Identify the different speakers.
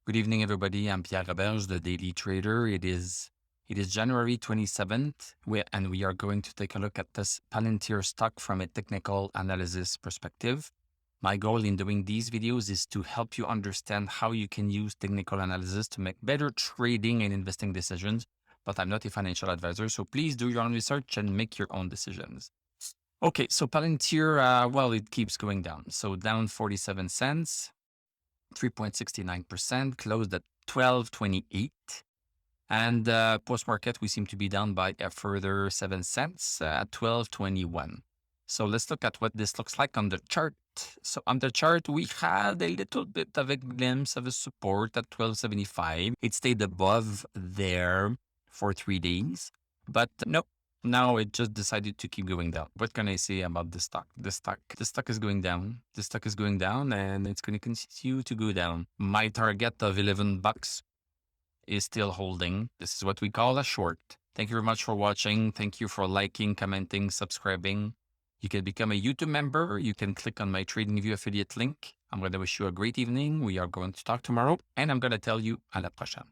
Speaker 1: Good evening, everybody. I'm Pierre Roberge, the Daily Trader. It is January 27th, and we are going to take a look at this Palantir stock from a technical analysis perspective. My goal in doing these videos is to help you understand how you can use technical analysis to make better trading and investing decisions. But I'm not a financial advisor, so please do your own research and make your own decisions. Okay, so Palantir, well, it keeps going down. So down 47 cents. 3.69%, closed at 12.28. And post-market, we seem to be down by a further 7 cents at 12.21. So let's look at what this looks like on the chart. So on the chart, we had a little bit of a glimpse of a support at 12.75. It stayed above there for 3 days, but nope. Now it just decided to keep going down. What can I say about the stock? The stock is going down. The stock is going down and it's going to continue to go down. My target of $11 is still holding. This is what we call a short. Thank you very much for watching. Thank you for liking, commenting, subscribing. You can become a YouTube member. You can click on my TradingView affiliate link. I'm going to wish you a great evening. We are going to talk tomorrow and I'm going to tell you à la prochaine.